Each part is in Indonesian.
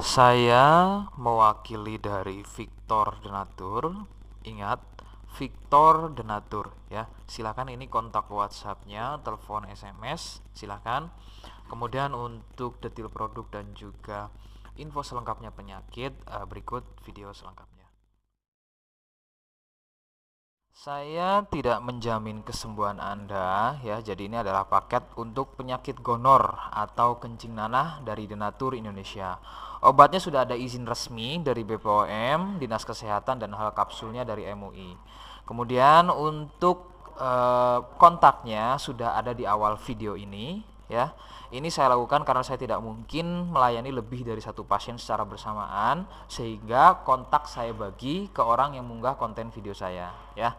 Saya mewakili dari Victor Denatur. Ingat, Victor Denatur ya. Silakan ini kontak WhatsApp-nya, telepon SMS, silakan. Kemudian untuk detail produk dan juga info selengkapnya penyakit, berikut video selengkapnya. Saya tidak menjamin kesembuhan Anda ya. Jadi ini adalah paket untuk penyakit gonor atau kencing nanah dari Denatur Indonesia. Obatnya sudah ada izin resmi dari BPOM, Dinas Kesehatan, dan hal kapsulnya dari MUI. Kemudian untuk kontaknya sudah ada di awal video ini ya. Ini saya lakukan karena saya tidak mungkin melayani lebih dari satu pasien secara bersamaan, sehingga kontak saya bagi ke orang yang mengunggah konten video saya ya.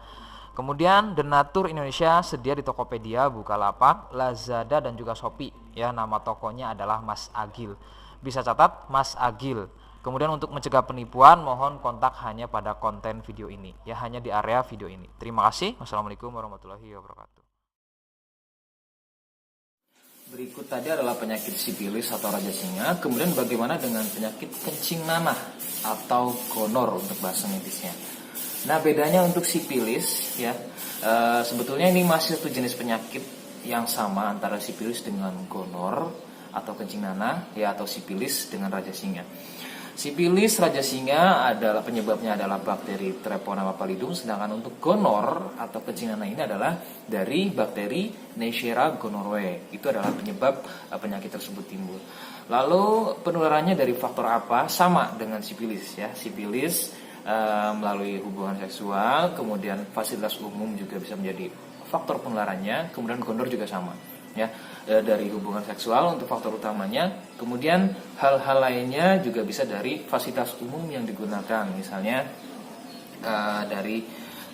Kemudian Denatur Indonesia sedia di Tokopedia, Bukalapak, Lazada, dan juga Shopee ya. Nama tokonya adalah Mas Agil. Bisa catat Mas Agil. Kemudian untuk mencegah penipuan, mohon kontak hanya pada konten video ini ya, hanya di area video ini. Terima kasih. Wassalamualaikum warahmatullahi wabarakatuh. Berikut tadi adalah penyakit sipilis atau raja singa. Kemudian bagaimana dengan penyakit kencing nanah atau gonor untuk bahasa medisnya. Nah, bedanya untuk sipilis ya, sebetulnya ini masih satu jenis penyakit yang sama antara sipilis dengan gonor atau kencing nanah ya, atau sipilis dengan raja singa. Sipilis raja singa adalah penyebabnya adalah bakteri Treponema pallidum, sedangkan untuk gonor atau kencing nanah ini adalah dari bakteri Neisseria gonorrhoeae. Itu adalah penyebab penyakit tersebut timbul. Lalu penularannya dari faktor apa? Sama dengan sipilis ya. Sipilis melalui hubungan seksual, kemudian fasilitas umum juga bisa menjadi faktor penularannya, kemudian gonor juga sama ya, dari hubungan seksual untuk faktor utamanya. Kemudian hal-hal lainnya juga bisa dari fasilitas umum yang digunakan, misalnya dari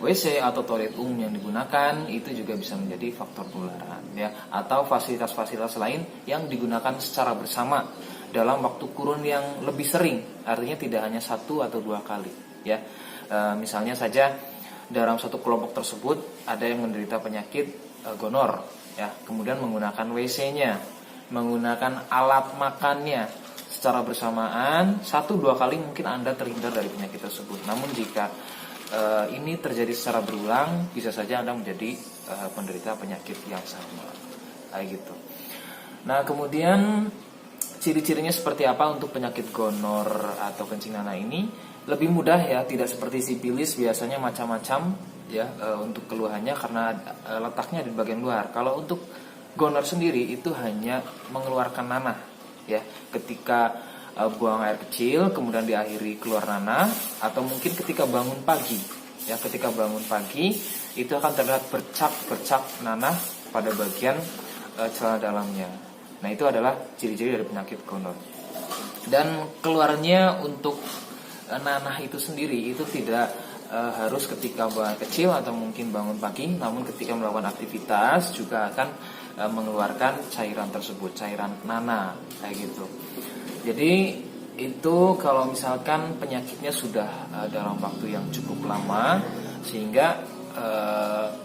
WC atau toilet umum yang digunakan, itu juga bisa menjadi faktor penularan ya, atau fasilitas-fasilitas lain yang digunakan secara bersama dalam waktu kurun yang lebih sering, artinya tidak hanya satu atau dua kali ya. Misalnya saja dalam satu kelompok tersebut ada yang menderita penyakit gonor ya, kemudian menggunakan WC-nya, menggunakan alat makannya secara bersamaan, 1-2 kali mungkin Anda terhindar dari penyakit tersebut. Namun jika ini terjadi secara berulang, bisa saja Anda menjadi penderita penyakit yang sama kayak gitu. Nah, kemudian ciri-cirinya seperti apa untuk penyakit gonor atau kencing nanah ini? Lebih mudah ya, tidak seperti sipilis biasanya macam-macam ya untuk keluhannya, karena letaknya di bagian luar. Kalau untuk gonor sendiri itu hanya mengeluarkan nanah ya, ketika buang air kecil kemudian diakhiri keluar nanah, atau mungkin ketika bangun pagi ya, ketika bangun pagi itu akan terlihat bercak nanah pada bagian celana dalamnya. Nah, itu adalah ciri-ciri dari penyakit gonor. Dan keluarnya untuk nanah itu sendiri itu tidak harus ketika buang air kecil atau mungkin bangun pagi, namun ketika melakukan aktivitas juga akan mengeluarkan cairan tersebut, cairan nanah kayak gitu. Jadi itu kalau misalkan penyakitnya sudah dalam waktu yang cukup lama, sehingga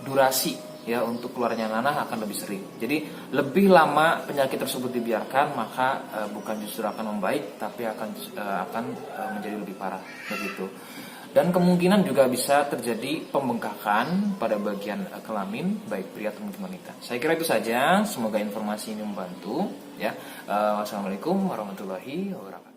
durasi ya untuk keluarnya nanah akan lebih sering. Jadi lebih lama penyakit tersebut dibiarkan, maka bukan justru akan membaik, tapi akan menjadi lebih parah begitu. Dan kemungkinan juga bisa terjadi pembengkakan pada bagian kelamin, baik pria atau wanita. Saya kira itu saja. Semoga informasi ini membantu ya. Wassalamualaikum warahmatullahi wabarakatuh.